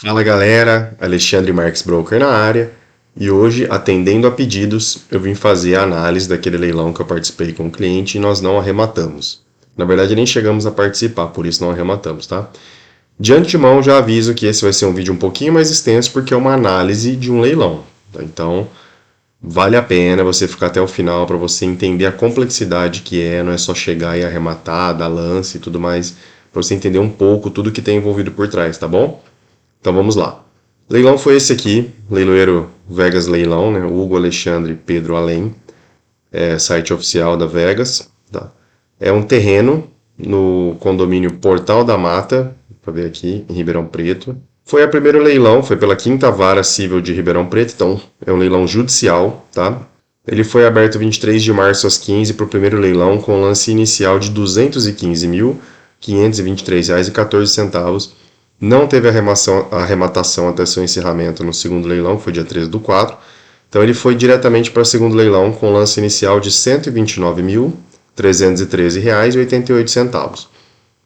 Fala galera, Alexandre Marques Broker na área e hoje, atendendo a pedidos, eu vim fazer a análise daquele leilão que eu participei com o cliente e nós não arrematamos. Na verdade, nem chegamos a participar, por isso não arrematamos, tá? De antemão, já aviso que esse vai ser um vídeo um pouquinho mais extenso porque é uma análise de um leilão, tá? Então, vale a pena você ficar até o final para você entender a complexidade que é, não é só chegar e arrematar, dar lance e tudo mais, para você entender um pouco tudo que tem envolvido por trás, tá bom? Então vamos lá. Leilão foi esse aqui, leiloeiro Vegas Leilão, né? Hugo Alexandre Pedro Além, site oficial da Vegas. Tá? É um terreno no condomínio Portal da Mata, para ver aqui, em Ribeirão Preto. Foi a primeiro leilão, foi pela 5ª Vara Civil de Ribeirão Preto, então é um leilão judicial, tá? Ele foi aberto 23 de março às 15 para o primeiro leilão, com lance inicial de R$ 215.523,14. Não teve arrematação até seu encerramento no segundo leilão, que foi dia 13/4. Então ele foi diretamente para o segundo leilão com lance inicial de R$ 129.313,88.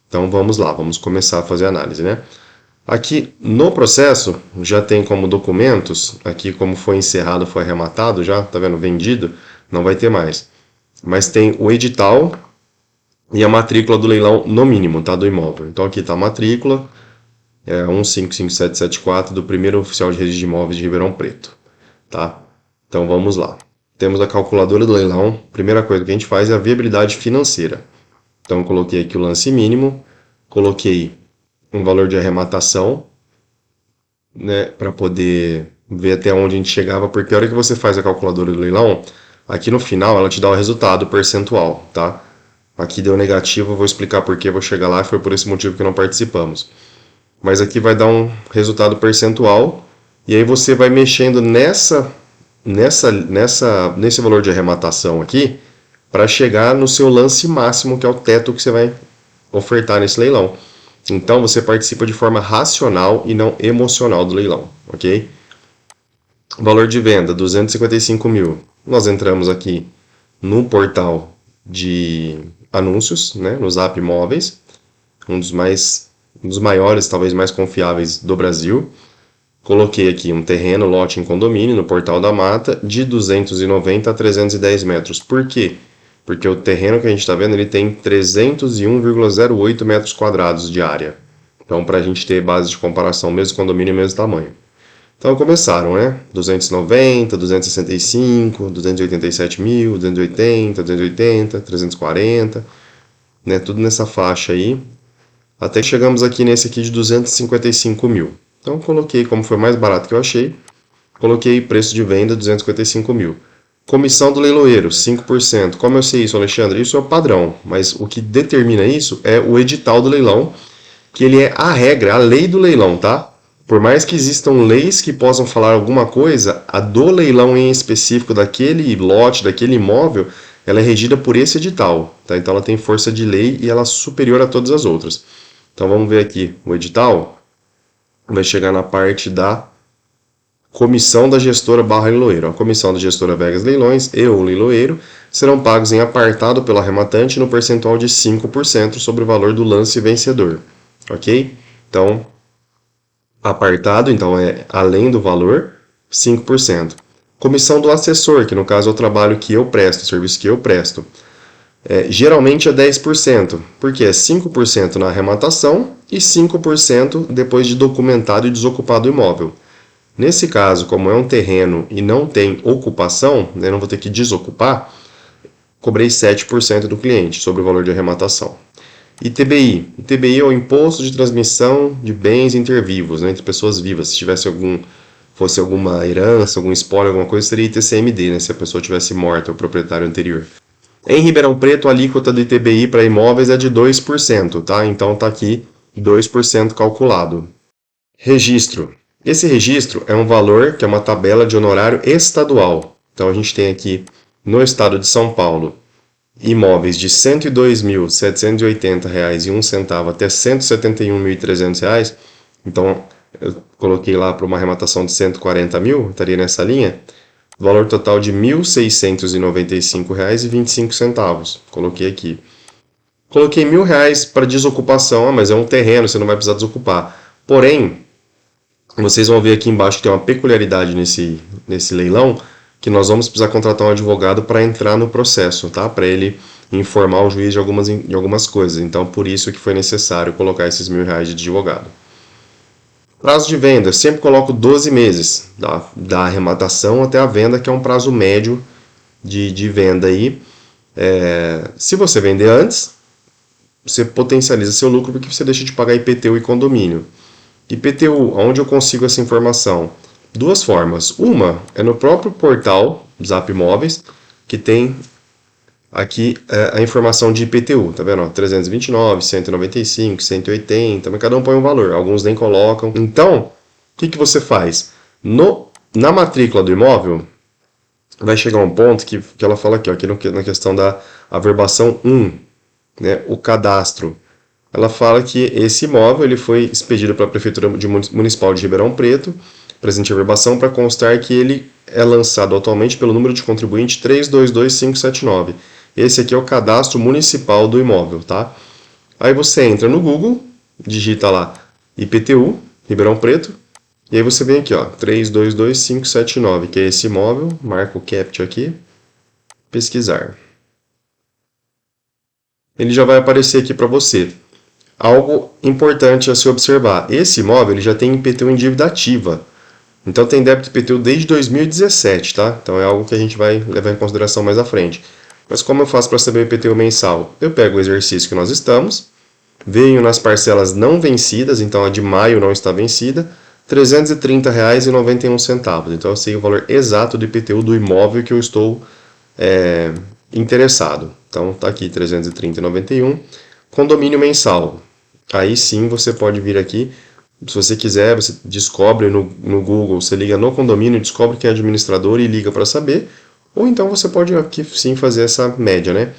Então vamos lá, vamos começar a fazer a análise, né? Aqui no processo já tem como documentos, aqui como foi encerrado, foi arrematado já, tá vendo, vendido, não vai ter mais. Mas tem o edital e a matrícula do leilão no mínimo, tá, do imóvel. Então aqui tá a matrícula, 155774 do primeiro oficial de registro de imóveis de Ribeirão Preto, tá? Então vamos lá. Temos a calculadora do leilão. Primeira coisa que a gente faz é a viabilidade financeira. Então eu coloquei aqui o lance mínimo, coloquei um valor de arrematação, né, para poder ver até onde a gente chegava, porque a hora que você faz a calculadora do leilão, aqui no final ela te dá o resultado percentual, tá? Aqui deu negativo, eu vou explicar por que, vou chegar lá, foi por esse motivo que não participamos. Mas aqui vai dar um resultado percentual, e aí você vai mexendo nesse valor de arrematação aqui, para chegar no seu lance máximo, que é o teto que você vai ofertar nesse leilão. Então você participa de forma racional e não emocional do leilão, ok? Valor de venda, 255 mil. Nós entramos aqui no portal de anúncios, né, no Zap Imóveis, um dos maiores, talvez mais confiáveis do Brasil. Coloquei aqui um terreno, lote em condomínio, no Portal da Mata, de 290 a 310 metros. Por quê? Porque o terreno que a gente está vendo, ele tem 301,08 metros quadrados de área. Então, para a gente ter base de comparação, mesmo condomínio, mesmo tamanho. Então, começaram, né? 290, 265, 287 mil, 280, 280, 340, né? Tudo nessa faixa aí. Até que chegamos aqui nesse aqui de 255 mil. Então, coloquei, como foi mais barato que eu achei, coloquei preço de venda 255 mil. Comissão do leiloeiro, 5%. Como eu sei isso, Alexandre? Isso é o padrão, mas o que determina isso é o edital do leilão, que ele é a regra, a lei do leilão, tá? Por mais que existam leis que possam falar alguma coisa, a do leilão em específico daquele lote, daquele imóvel, ela é regida por esse edital, tá? Então ela tem força de lei e ela é superior a todas as outras. Então vamos ver aqui o edital, vai chegar na parte da comissão da gestora / leiloeiro. A comissão da gestora Vegas Leilões e o leiloeiro serão pagos em apartado pelo arrematante no percentual de 5% sobre o valor do lance vencedor. Ok? Então, apartado, então é além do valor, 5%. Comissão do assessor, que no caso é o trabalho que eu presto, o serviço que eu presto. Geralmente é 10%, porque é 5% na arrematação e 5% depois de documentado e desocupado o imóvel. Nesse caso, como é um terreno e não tem ocupação, né, não vou ter que desocupar, cobrei 7% do cliente sobre o valor de arrematação. ITBI. ITBI é o Imposto de Transmissão de Bens Intervivos, né, entre pessoas vivas. Se tivesse fosse alguma herança, algum espólio, alguma coisa, seria ITCMD, né, se a pessoa tivesse morta, o proprietário anterior. Em Ribeirão Preto, a alíquota do ITBI para imóveis é de 2%, tá? Então tá aqui 2% calculado. Registro. Esse registro é um valor que é uma tabela de honorário estadual. Então a gente tem aqui no estado de São Paulo imóveis de R$ 102.780,01 até R$ 171.300. Então eu coloquei lá para uma arrematação de 140 mil, estaria nessa linha. Valor total de R$ 1.695,25. Coloquei aqui. Coloquei R$ 1.000 para desocupação, mas é um terreno, você não vai precisar desocupar. Porém, vocês vão ver aqui embaixo que tem uma peculiaridade nesse leilão, que nós vamos precisar contratar um advogado para entrar no processo, tá? Para ele informar o juiz de algumas coisas. Então, por isso que foi necessário colocar esses R$1.000 de advogado. Prazo de venda, eu sempre coloco 12 meses, da arrematação até a venda, que é um prazo médio de venda aí. Se você vender antes, você potencializa seu lucro porque você deixa de pagar IPTU e condomínio. IPTU, onde eu consigo essa informação? Duas formas. Uma é no próprio portal Zap Imóveis, que tem aqui a informação de IPTU, tá vendo? 329, 195, 180, mas cada um põe um valor, alguns nem colocam. Então, o que você faz? Na matrícula do imóvel, vai chegar um ponto que ela fala aqui, ó, aqui na questão da averbação 1, né, o cadastro. Ela fala que esse imóvel ele foi expedido para a Prefeitura Municipal de Ribeirão Preto, presente averbação, para constar que ele é lançado atualmente pelo número de contribuinte 322579. Esse aqui é o cadastro municipal do imóvel, tá? Aí você entra no Google, digita lá IPTU, Ribeirão Preto, e aí você vem aqui, ó, 322579, que é esse imóvel, marca o CAPTCHA aqui, pesquisar. Ele já vai aparecer aqui para você. Algo importante a se observar, esse imóvel ele já tem IPTU em dívida ativa. Então tem débito IPTU desde 2017, tá? Então é algo que a gente vai levar em consideração mais à frente. Mas como eu faço para saber o IPTU mensal? Eu pego o exercício que nós estamos, venho nas parcelas não vencidas, então a de maio não está vencida, R$ 330,91. Então eu sei o valor exato do IPTU do imóvel que eu estou interessado. Então tá aqui, R$ 330,91. Condomínio mensal. Aí sim você pode vir aqui, se você quiser, você descobre no Google, você liga no condomínio, descobre quem é administrador e liga para saber, ou então você pode aqui sim fazer essa média, né?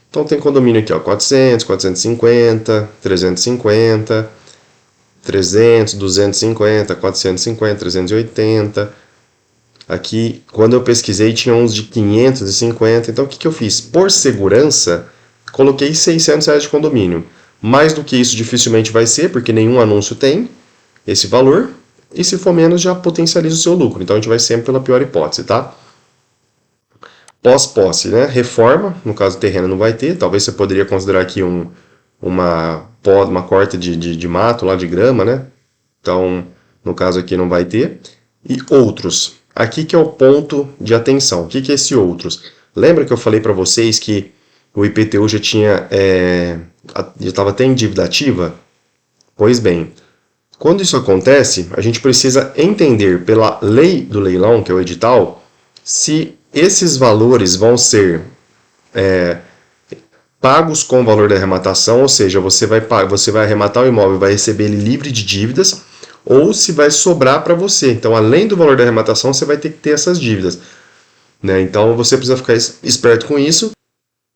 Então tem condomínio aqui, ó, 400, 450, 350, 300, 250, 450, 380. Aqui, quando eu pesquisei, tinha uns de 550. Então o que eu fiz? Por segurança, coloquei R$600 de condomínio. Mais do que isso dificilmente vai ser, porque nenhum anúncio tem esse valor. E se for menos, já potencializa o seu lucro. Então a gente vai sempre pela pior hipótese, tá? Pós-posse, né? Reforma, no caso terreno não vai ter. Talvez você poderia considerar aqui uma corta de mato, lá de grama, né? Então, no caso aqui não vai ter. E outros. Aqui que é o ponto de atenção. O que é esse outros? Lembra que eu falei para vocês que o IPTU já estava até em dívida ativa? Pois bem, quando isso acontece, a gente precisa entender pela lei do leilão, que é o edital, se esses valores vão ser pagos com o valor da arrematação, ou seja, você vai arrematar o imóvel e vai receber ele livre de dívidas, ou se vai sobrar para você. Então, além do valor da arrematação, você vai ter que ter essas dívidas, né? Então, você precisa ficar esperto com isso,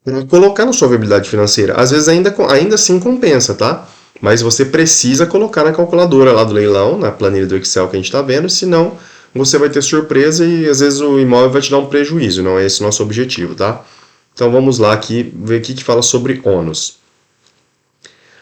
para colocar na sua viabilidade financeira. Às vezes ainda assim compensa, tá? Mas você precisa colocar na calculadora lá do leilão, na planilha do Excel que a gente está vendo, senão você vai ter surpresa e às vezes o imóvel vai te dar um prejuízo, não é esse o nosso objetivo, tá? Então vamos lá aqui ver o que fala sobre ônus.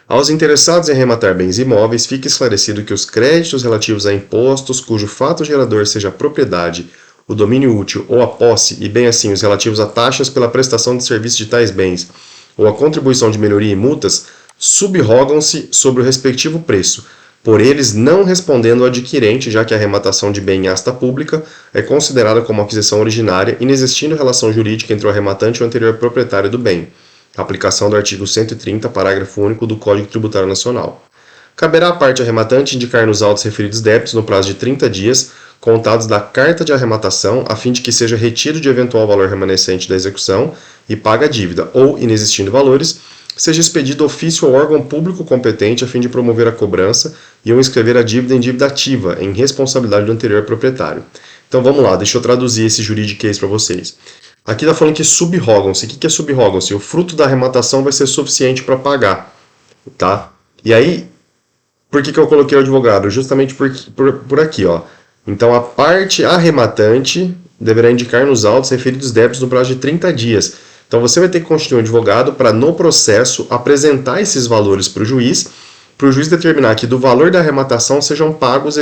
Aos interessados em arrematar bens imóveis, fica esclarecido que os créditos relativos a impostos cujo fato gerador seja a propriedade, o domínio útil ou a posse, e bem assim os relativos a taxas pela prestação de serviços de tais bens, ou a contribuição de melhoria e multas, subrogam-se sobre o respectivo preço, por eles não respondendo o adquirente, já que a arrematação de bem em asta pública é considerada como aquisição originária, inexistindo relação jurídica entre o arrematante e o anterior proprietário do bem. Aplicação do artigo 130, parágrafo único do Código Tributário Nacional. Caberá à parte arrematante indicar nos autos referidos débitos no prazo de 30 dias, contados da carta de arrematação, a fim de que seja retido de eventual valor remanescente da execução e paga a dívida, ou, inexistindo valores, seja expedido ofício ao órgão público competente a fim de promover a cobrança e ou inscrever a dívida em dívida ativa, em responsabilidade do anterior proprietário. Então vamos lá, deixa eu traduzir esse juridiquês para vocês. Aqui está falando que subrogam-se. O que é subrogam-se? O fruto da arrematação vai ser suficiente para pagar, tá? E aí, por que eu coloquei o advogado? Justamente por aqui, ó. Então a parte arrematante deverá indicar nos autos referidos débitos no prazo de 30 dias. Então você vai ter que constituir um advogado para, no processo, apresentar esses valores para o juiz determinar que do valor da arrematação sejam pagos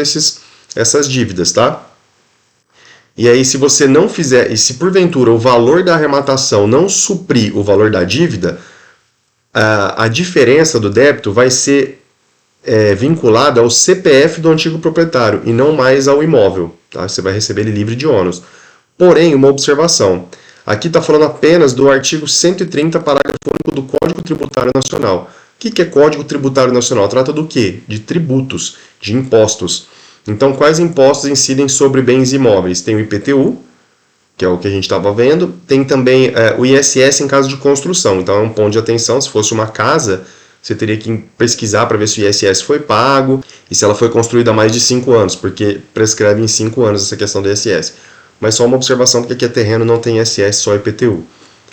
essas dívidas, tá? E aí, se você não fizer, e se porventura o valor da arrematação não suprir o valor da dívida, a diferença do débito vai ser vinculada ao CPF do antigo proprietário e não mais ao imóvel. Tá? Você vai receber ele livre de ônus. Porém, uma observação. Aqui está falando apenas do artigo 130, parágrafo único do Código Tributário Nacional. O que é Código Tributário Nacional? Trata do quê? De tributos, de impostos. Então, quais impostos incidem sobre bens imóveis? Tem o IPTU, que é o que a gente estava vendo. Tem também o ISS em caso de construção. Então, é um ponto de atenção. Se fosse uma casa, você teria que pesquisar para ver se o ISS foi pago e se ela foi construída há mais de 5 anos, porque prescreve em 5 anos essa questão do ISS. Mas só uma observação, porque aqui é terreno, não tem ISS, só IPTU.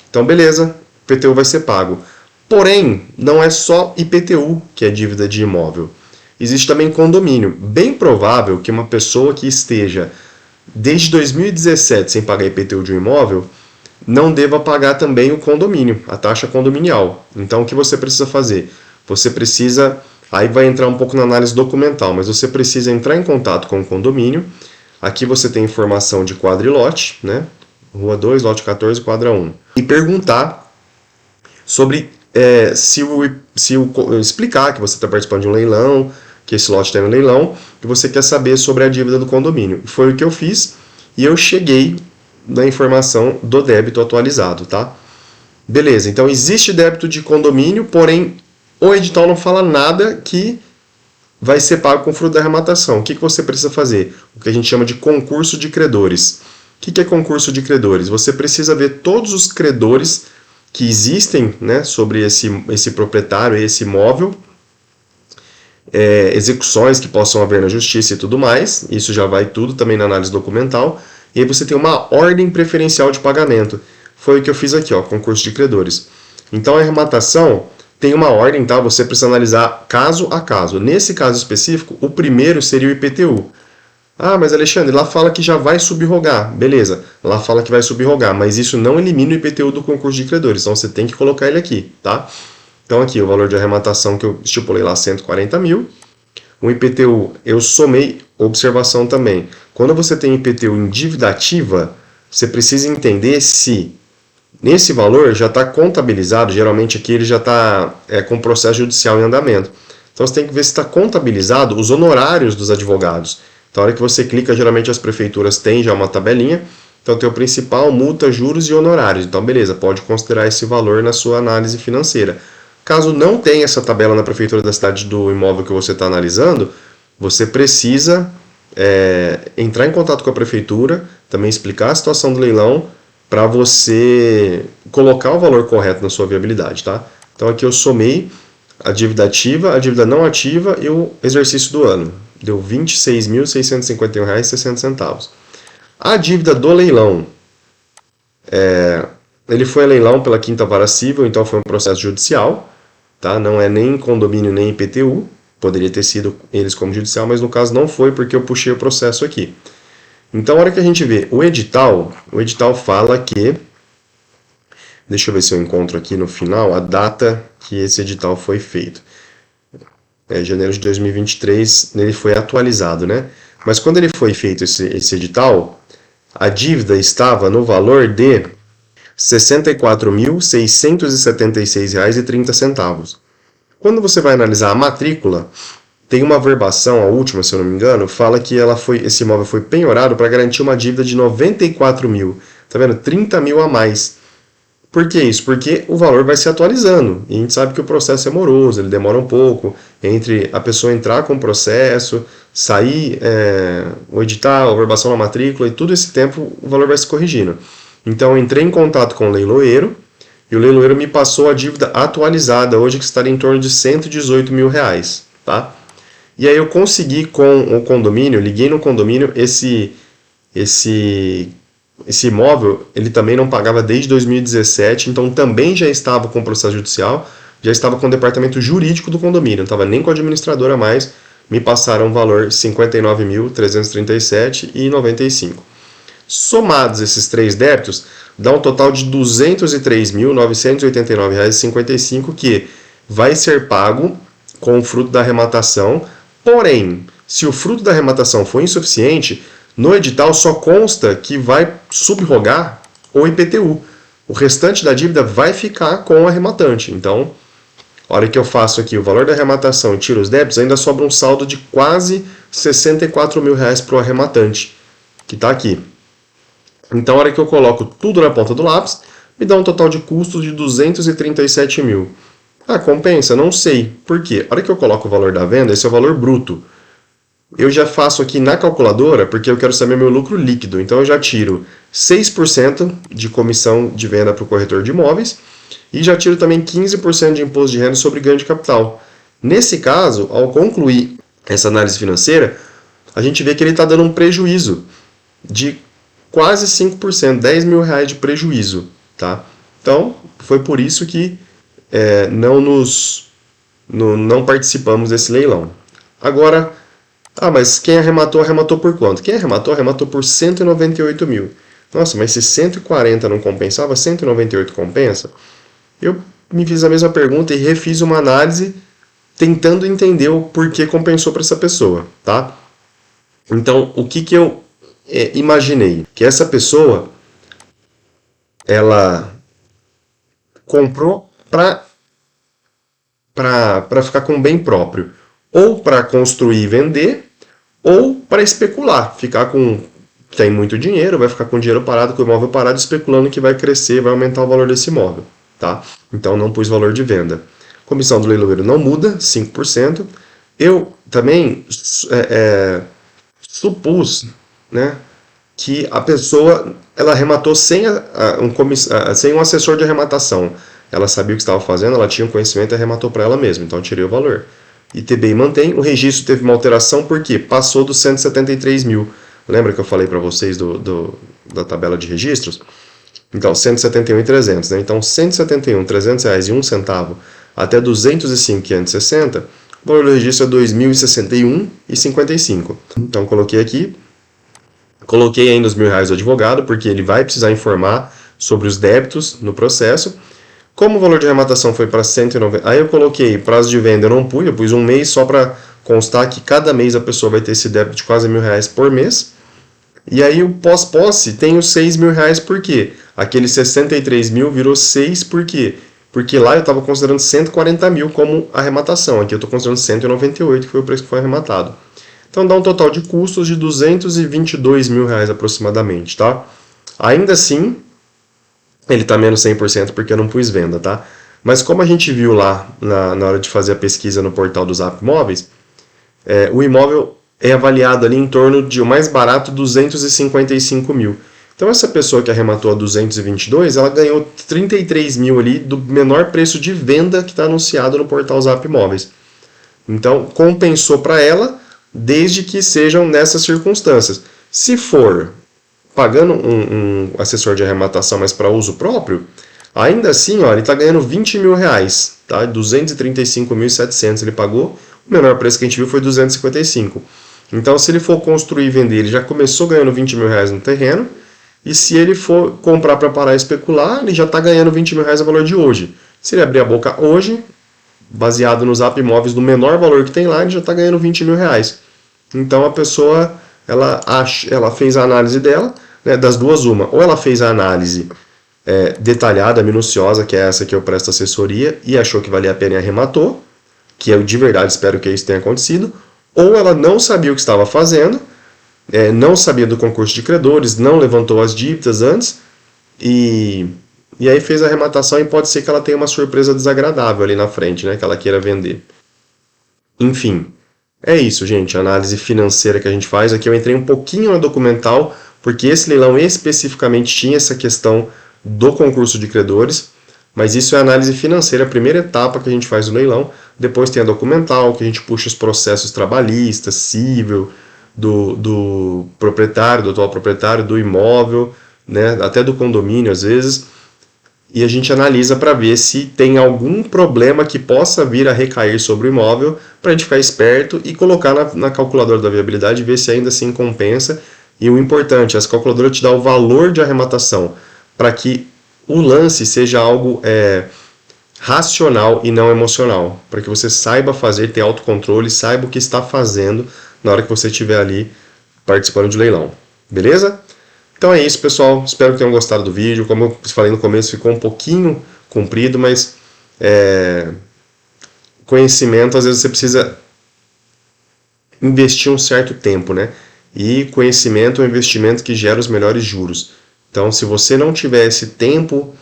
Então, beleza, IPTU vai ser pago. Porém, não é só IPTU que é dívida de imóvel. Existe também condomínio. Bem provável que uma pessoa que esteja desde 2017 sem pagar IPTU de um imóvel não deva pagar também o condomínio, a taxa condominial. Então, o que você precisa fazer? Você precisa, aí vai entrar um pouco na análise documental, mas você precisa entrar em contato com o condomínio. Aqui você tem informação de quadra e lote, né? Rua 2, lote 14, quadra 1. E perguntar sobre explicar que você está participando de um leilão, que esse lote tem um leilão, e você quer saber sobre a dívida do condomínio. Foi o que eu fiz e eu cheguei na informação do débito atualizado, tá? Beleza, então existe débito de condomínio, porém o edital não fala nada que vai ser pago com fruto da arrematação. O que você precisa fazer? O que a gente chama de concurso de credores. O que é concurso de credores? Você precisa ver todos os credores que existem, né, sobre esse proprietário, esse imóvel, execuções que possam haver na justiça e tudo mais. Isso já vai tudo também na análise documental. E aí você tem uma ordem preferencial de pagamento. Foi o que eu fiz aqui, ó, concurso de credores. Então a arrematação tem uma ordem, tá? Você precisa analisar caso a caso. Nesse caso específico, o primeiro seria o IPTU. Ah, mas Alexandre, lá fala que já vai subrogar. Beleza, lá fala que vai subrogar, mas isso não elimina o IPTU do concurso de credores, então você tem que colocar ele aqui, tá? Então aqui, o valor de arrematação que eu estipulei lá, 140 mil. O IPTU, eu somei, observação também. Quando você tem IPTU em dívida ativa, você precisa entender se nesse valor já está contabilizado, geralmente aqui ele já está com processo judicial em andamento. Então você tem que ver se está contabilizado os honorários dos advogados. Então, a hora que você clica, geralmente as prefeituras têm já uma tabelinha. Então, tem o principal, multa, juros e honorários. Então, beleza, pode considerar esse valor na sua análise financeira. Caso não tenha essa tabela na prefeitura da cidade do imóvel que você está analisando, você precisa entrar em contato com a prefeitura, também explicar a situação do leilão, para você colocar o valor correto na sua viabilidade, tá? Então, aqui eu somei a dívida ativa, a dívida não ativa e o exercício do ano. Deu R$ 26.651,60. A dívida do leilão, ele foi a leilão pela Quinta Vara Civil, então foi um processo judicial, tá? Não é nem condomínio nem IPTU, poderia ter sido eles como judicial, mas no caso não foi porque eu puxei o processo aqui. Então, a hora que a gente vê o edital fala que, deixa eu ver se eu encontro aqui no final a data que esse edital foi feito. Janeiro de 2023, ele foi atualizado, né? Mas quando ele foi feito esse edital, a dívida estava no valor de R$ 64.676,30. Quando você vai analisar a matrícula, tem uma verbação, a última, se eu não me engano, fala que esse imóvel foi penhorado para garantir uma dívida de 94 mil. Tá vendo? 30 mil a mais. Por que isso? Porque o valor vai se atualizando. E a gente sabe que o processo é moroso, ele demora um pouco entre a pessoa entrar com o processo, sair o edital, a verbação na matrícula, e todo esse tempo o valor vai se corrigindo. Então eu entrei em contato com o leiloeiro, e o leiloeiro me passou a dívida atualizada, hoje que está em torno de R$ 118 mil, tá? E aí eu consegui com o condomínio, liguei no condomínio, esse imóvel, ele também não pagava desde 2017, então também já estava com o processo judicial, já estava com o departamento jurídico do condomínio, não estava nem com a administradora mais, me passaram o valor R$ 59.337,95. Somados esses três débitos, dá um total de R$ 203.989,55, que vai ser pago com o fruto da arrematação, porém, se o fruto da arrematação for insuficiente, no edital só consta que vai subrogar o IPTU. O restante da dívida vai ficar com o arrematante. Então, a hora que eu faço aqui o valor da arrematação e tiro os débitos, ainda sobra um saldo de quase R$64 mil para o arrematante, que está aqui. Então, a hora que eu coloco tudo na ponta do lápis, me dá um total de custos de 237 mil. Ah, compensa? Não sei. Por quê? A hora que eu coloco o valor da venda, esse é o valor bruto. Eu já faço aqui na calculadora, porque eu quero saber meu lucro líquido. Então, eu já tiro 6% de comissão de venda para o corretor de imóveis e já tiro também 15% de imposto de renda sobre ganho de capital. Nesse caso, ao concluir essa análise financeira, a gente vê que ele está dando um prejuízo de quase 5%, R$10 mil de prejuízo. Tá? Então, foi por isso que não participamos desse leilão. Agora, mas quem arrematou, arrematou por quanto? Quem arrematou por 198 mil. Nossa, mas se 140 não compensava, 198 compensa? Eu me fiz a mesma pergunta e refiz uma análise tentando entender o porquê compensou para essa pessoa, tá? Então, o que eu imaginei? Que essa pessoa, ela comprou para ficar com bem próprio, ou para construir e vender, ou para especular, tem muito dinheiro, vai ficar com dinheiro parado, com o imóvel parado, especulando que vai crescer, vai aumentar o valor desse imóvel, tá? Então não pus valor de venda. Comissão do leiloeiro não muda, 5%. Eu também supus, né, que a pessoa ela arrematou sem um assessor de arrematação. Ela sabia o que estava fazendo, ela tinha um conhecimento e arrematou para ela mesma, então eu tirei o valor. ITBI mantém, o registro teve uma alteração porque passou dos 173 mil. Lembra que eu falei para vocês da tabela de registros? Então, 171.300, né? Então, 171.300 reais e 1 centavo até 205.560, o valor do registro é 2.061,55. Então, coloquei aqui, coloquei ainda os R$1.000 do advogado, porque ele vai precisar informar sobre os débitos no processo. Como o valor de arrematação foi para 190, aí eu coloquei prazo de venda, eu pus um mês só para constar que cada mês a pessoa vai ter esse débito de quase R$1.000 por mês. E aí o pós-posse tem os R$6.000, por quê? Aquele 63 mil virou 6, por quê? Porque lá eu estava considerando 140 mil como arrematação, aqui eu estou considerando 198, que foi o preço que foi arrematado. Então dá um total de custos de R$222 mil aproximadamente, tá? Ainda assim, ele está menos 100% porque eu não pus venda, tá? Mas como a gente viu lá na hora de fazer a pesquisa no portal do Zap Imóveis, o imóvel é avaliado ali em torno de, o mais barato, 255 mil. Então essa pessoa que arrematou a 222, ela ganhou 33 mil ali do menor preço de venda que está anunciado no portal Zap Imóveis. Então compensou para ela, desde que sejam nessas circunstâncias. Se for pagando um assessor de arrematação, mas para uso próprio, ainda assim, ó, ele está ganhando R$20 mil, tá? 235.700 ele pagou, o menor preço que a gente viu foi 255. Então, se ele for construir e vender, ele já começou ganhando R$20 mil no terreno, e se ele for comprar para parar e especular, ele já está ganhando R$20 mil a valor de hoje. Se ele abrir a boca hoje, baseado no Zap Imóveis, do menor valor que tem lá, ele já está ganhando R$20 mil. Então, a pessoa, ela fez a análise dela, né, das duas uma, ou ela fez a análise detalhada, minuciosa, que é essa que eu presto assessoria, e achou que valia a pena e arrematou, que eu de verdade espero que isso tenha acontecido, ou ela não sabia o que estava fazendo, não sabia do concurso de credores, não levantou as dívidas antes, e aí fez a arrematação, e pode ser que ela tenha uma surpresa desagradável ali na frente, né, que ela queira vender. Enfim, é isso, gente, a análise financeira que a gente faz. Aqui eu entrei um pouquinho no documental, porque esse leilão especificamente tinha essa questão do concurso de credores, mas isso é análise financeira, a primeira etapa que a gente faz do leilão. Depois tem a documental, que a gente puxa os processos trabalhistas, civil, do proprietário, do atual proprietário, do imóvel, né, até do condomínio às vezes, e a gente analisa para ver se tem algum problema que possa vir a recair sobre o imóvel, para a gente ficar esperto e colocar na calculadora da viabilidade e ver se ainda assim compensa. E o importante, essa calculadora te dá o valor de arrematação, para que o lance seja algo racional e não emocional, para que você saiba fazer, ter autocontrole, saiba o que está fazendo na hora que você estiver ali participando de leilão. Beleza? Então é isso, pessoal. Espero que tenham gostado do vídeo. Como eu falei no começo, ficou um pouquinho comprido, mas conhecimento, às vezes você precisa investir um certo tempo, né? E conhecimento é um investimento que gera os melhores juros. Então, se você não tiver esse tempo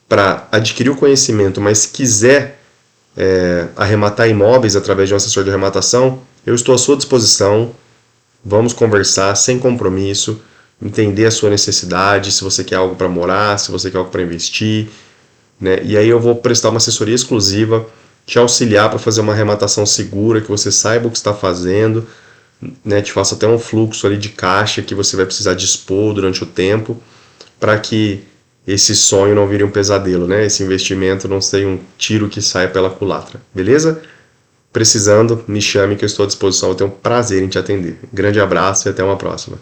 para adquirir o conhecimento, mas quiser arrematar imóveis através de um assessor de arrematação, eu estou à sua disposição. Vamos conversar sem compromisso, entender a sua necessidade, se você quer algo para morar, se você quer algo para investir, né? E aí eu vou prestar uma assessoria exclusiva, te auxiliar para fazer uma arrematação segura, que você saiba o que está fazendo, né? Te faça até um fluxo ali de caixa que você vai precisar dispor durante o tempo, para que esse sonho não vire um pesadelo, né? Esse investimento não seja um tiro que sai pela culatra, beleza? Precisando, me chame que eu estou à disposição, eu tenho um prazer em te atender. Grande abraço e até uma próxima.